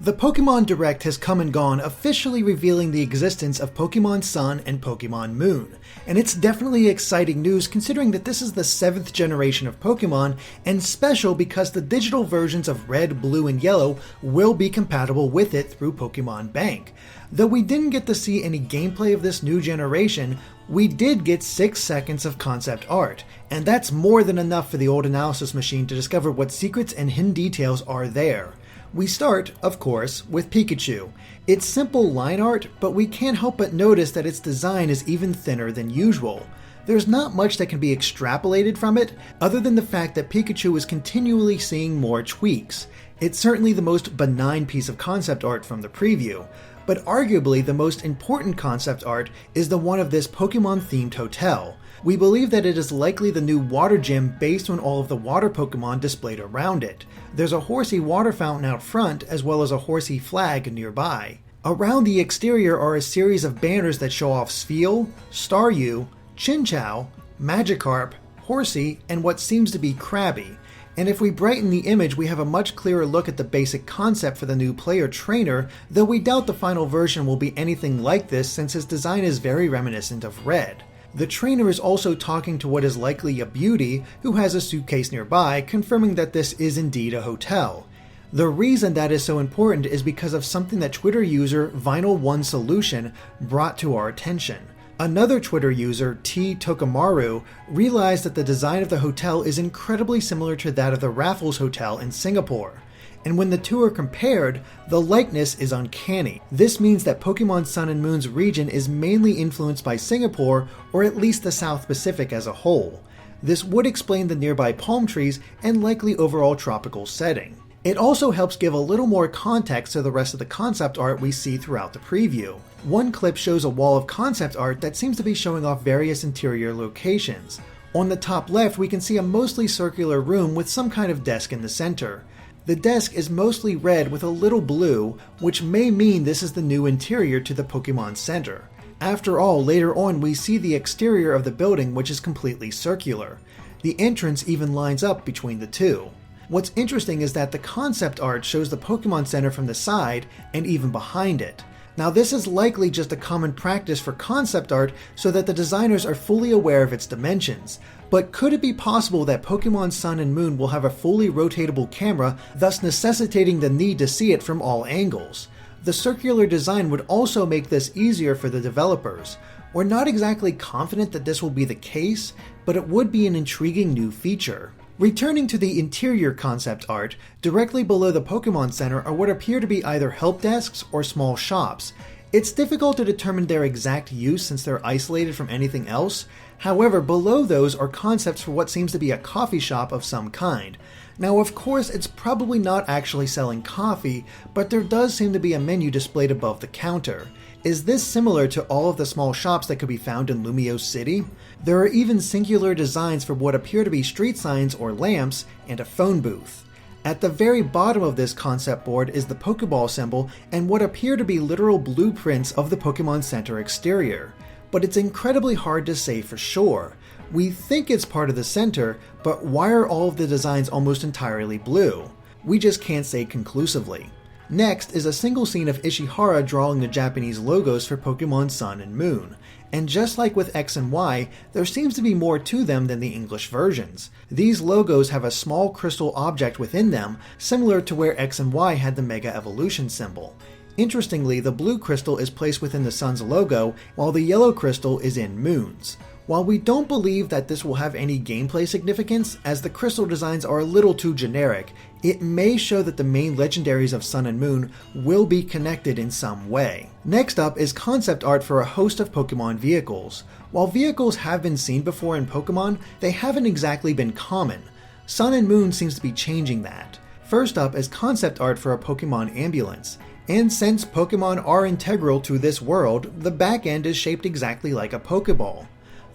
The Pokémon Direct has come and gone, officially revealing the existence of Pokémon Sun and Pokémon Moon. And it's definitely exciting news considering that this is the 7th generation of Pokémon, and special because the digital versions of Red, Blue, and Yellow will be compatible with it through Pokémon Bank. Though we didn't get to see any gameplay of this new generation, we did get 6 seconds of concept art, and that's more than enough for the old analysis machine to discover what secrets and hidden details are there. We start, of course, with Pikachu. It's simple line art, but we can't help but notice that its design is even thinner than usual. There's not much that can be extrapolated from it, other than the fact that Pikachu is continually seeing more tweaks. It's certainly the most benign piece of concept art from the preview, but arguably the most important concept art is the one of this Pokemon-themed hotel. We believe that it is likely the new water gym based on all of the water Pokemon displayed around it. There's a horsey water fountain out front as well as a horsey flag nearby. Around the exterior are a series of banners that show off Spheal, Staryu, Chinchou, Magikarp, Horsey, and what seems to be Krabby. And if we brighten the image, we have a much clearer look at the basic concept for the new player trainer, though we doubt the final version will be anything like this since his design is very reminiscent of Red. The trainer is also talking to what is likely a beauty who has a suitcase nearby, confirming that this is indeed a hotel. The reason that is so important is because of something that Twitter user Vinyl1Solution brought to our attention. Another Twitter user, T. Tokomaru, realized that the design of the hotel is incredibly similar to that of the Raffles Hotel in Singapore. And when the two are compared, the likeness is uncanny. This means that Pokémon Sun and Moon's region is mainly influenced by Singapore, or at least the South Pacific as a whole. This would explain the nearby palm trees and likely overall tropical setting. It also helps give a little more context to the rest of the concept art we see throughout the preview. One clip shows a wall of concept art that seems to be showing off various interior locations. On the top left, we can see a mostly circular room with some kind of desk in the center. The desk is mostly red with a little blue, which may mean this is the new interior to the Pokémon Center. After all, later on we see the exterior of the building, which is completely circular. The entrance even lines up between the two. What's interesting is that the concept art shows the Pokémon Center from the side and even behind it. Now this is likely just a common practice for concept art so that the designers are fully aware of its dimensions. But could it be possible that Pokémon Sun and Moon will have a fully rotatable camera, thus necessitating the need to see it from all angles? The circular design would also make this easier for the developers. We're not exactly confident that this will be the case, but it would be an intriguing new feature. Returning to the interior concept art, directly below the Pokémon Center are what appear to be either help desks or small shops. It's difficult to determine their exact use since they're isolated from anything else. However, below those are concepts for what seems to be a coffee shop of some kind. Now, of course, it's probably not actually selling coffee, but there does seem to be a menu displayed above the counter. Is this similar to all of the small shops that could be found in Lumiose City? There are even singular designs for what appear to be street signs or lamps, and a phone booth. At the very bottom of this concept board is the Pokeball symbol and what appear to be literal blueprints of the Pokémon Center exterior. But it's incredibly hard to say for sure. We think it's part of the center, but why are all of the designs almost entirely blue? We just can't say conclusively. Next is a single scene of Ishihara drawing the Japanese logos for Pokémon Sun and Moon. And just like with X and Y, there seems to be more to them than the English versions. These logos have a small crystal object within them, similar to where X and Y had the Mega Evolution symbol. Interestingly, the blue crystal is placed within the Sun's logo, while the yellow crystal is in Moon's. While we don't believe that this will have any gameplay significance, as the crystal designs are a little too generic, it may show that the main legendaries of Sun and Moon will be connected in some way. Next up is concept art for a host of Pokemon vehicles. While vehicles have been seen before in Pokemon, they haven't exactly been common. Sun and Moon seems to be changing that. First up is concept art for a Pokemon ambulance. And since Pokemon are integral to this world, the back end is shaped exactly like a Pokeball.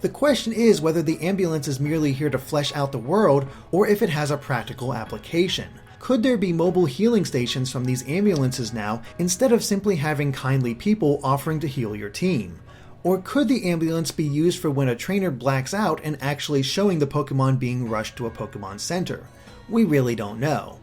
The question is whether the ambulance is merely here to flesh out the world, or if it has a practical application. Could there be mobile healing stations from these ambulances now, instead of simply having kindly people offering to heal your team? Or could the ambulance be used for when a trainer blacks out and actually showing the Pokemon being rushed to a Pokemon Center? We really don't know.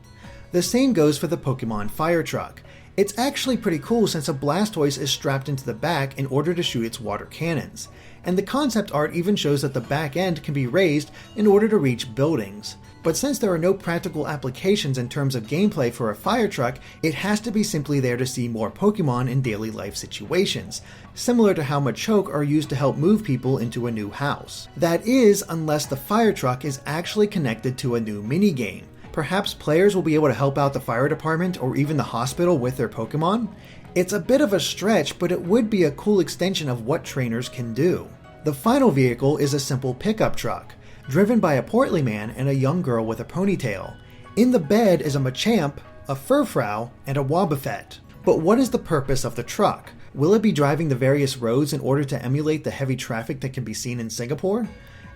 The same goes for the Pokemon Fire Truck. It's actually pretty cool since a Blastoise is strapped into the back in order to shoot its water cannons, and the concept art even shows that the back end can be raised in order to reach buildings. But since there are no practical applications in terms of gameplay for a fire truck, it has to be simply there to see more Pokemon in daily life situations, similar to how Machoke are used to help move people into a new house. That is, unless the fire truck is actually connected to a new minigame. Perhaps players will be able to help out the fire department or even the hospital with their Pokemon? It's a bit of a stretch, but it would be a cool extension of what trainers can do. The final vehicle is a simple pickup truck, driven by a portly man and a young girl with a ponytail. In the bed is a Machamp, a Furfrou, and a Wobbuffet. But what is the purpose of the truck? Will it be driving the various roads in order to emulate the heavy traffic that can be seen in Singapore?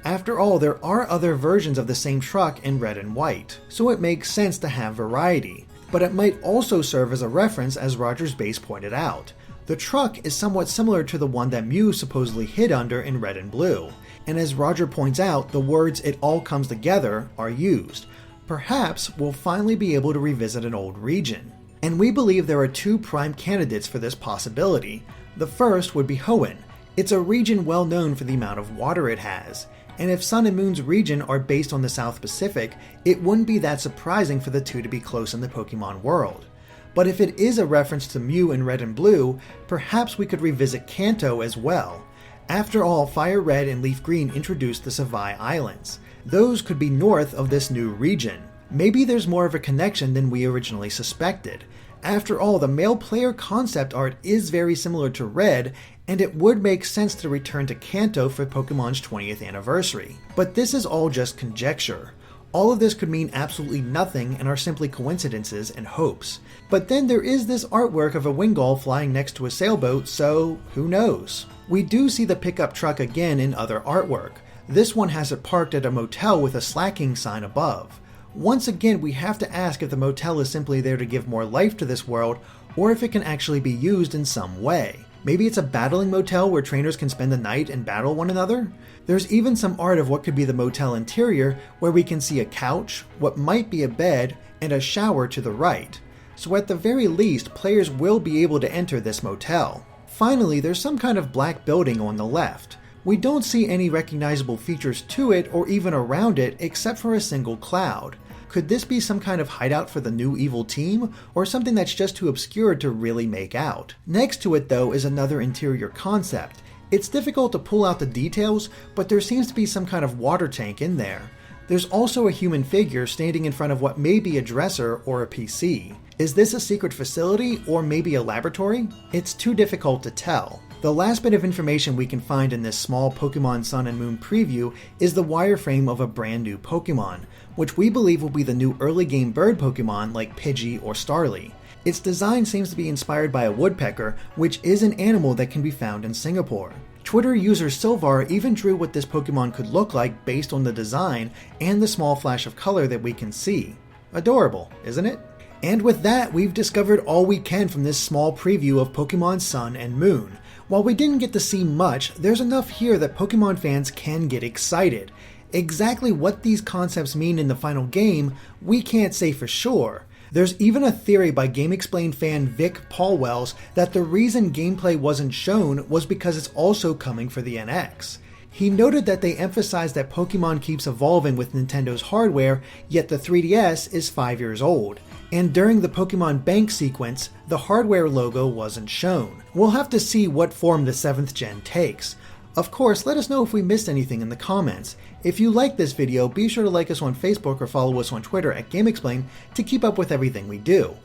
After all, there are other versions of the same truck in red and white, so it makes sense to have variety. But it might also serve as a reference, as Roger's Base pointed out. The truck is somewhat similar to the one that Mew supposedly hid under in red and blue, and as Roger points out, the words "it all comes together" are used. Perhaps we'll finally be able to revisit an old region. And we believe there are two prime candidates for this possibility. The first would be Hoenn. It's a region well known for the amount of water it has. And if Sun and Moon's region are based on the South Pacific, it wouldn't be that surprising for the two to be close in the Pokemon world. But if it is a reference to Mew in Red and Blue, perhaps we could revisit Kanto as well. After all, Fire Red and Leaf Green introduced the Savai Islands. Those could be north of this new region. Maybe there's more of a connection than we originally suspected. After all, the male player concept art is very similar to Red, and it would make sense to return to Kanto for Pokemon's 20th anniversary. But this is all just conjecture. All of this could mean absolutely nothing and are simply coincidences and hopes. But then there is this artwork of a Wingull flying next to a sailboat, so who knows? We do see the pickup truck again in other artwork. This one has it parked at a motel with a slacking sign above. Once again, we have to ask if the motel is simply there to give more life to this world, or if it can actually be used in some way. Maybe it's a battling motel where trainers can spend the night and battle one another? There's even some art of what could be the motel interior, where we can see a couch, what might be a bed, and a shower to the right. So at the very least, players will be able to enter this motel. Finally, there's some kind of black building on the left. We don't see any recognizable features to it or even around it except for a single cloud. Could this be some kind of hideout for the new evil team, or something that's just too obscure to really make out? Next to it though is another interior concept. It's difficult to pull out the details, but there seems to be some kind of water tank in there. There's also a human figure standing in front of what may be a dresser or a PC. Is this a secret facility or maybe a laboratory? It's too difficult to tell. The last bit of information we can find in this small Pokémon Sun and Moon preview is the wireframe of a brand new Pokémon, which we believe will be the new early game bird Pokémon like Pidgey or Starly. Its design seems to be inspired by a woodpecker, which is an animal that can be found in Singapore. Twitter user Silvar even drew what this Pokémon could look like based on the design and the small flash of color that we can see. Adorable, isn't it? And with that, we've discovered all we can from this small preview of Pokémon Sun and Moon. While we didn't get to see much, there's enough here that Pokémon fans can get excited. Exactly what these concepts mean in the final game, we can't say for sure. There's even a theory by GameXplain fan Vic Paulwells that the reason gameplay wasn't shown was because it's also coming for the NX. He noted that they emphasized that Pokemon keeps evolving with Nintendo's hardware, yet the 3DS is 5 years old. And during the Pokemon Bank sequence, the hardware logo wasn't shown. We'll have to see what form the 7th gen takes. Of course, let us know if we missed anything in the comments. If you like this video, be sure to like us on Facebook or follow us on Twitter at GameXplain to keep up with everything we do.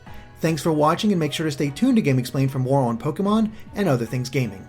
Thanks for watching, and make sure to stay tuned to GameXplain for more on Pokemon and other things gaming.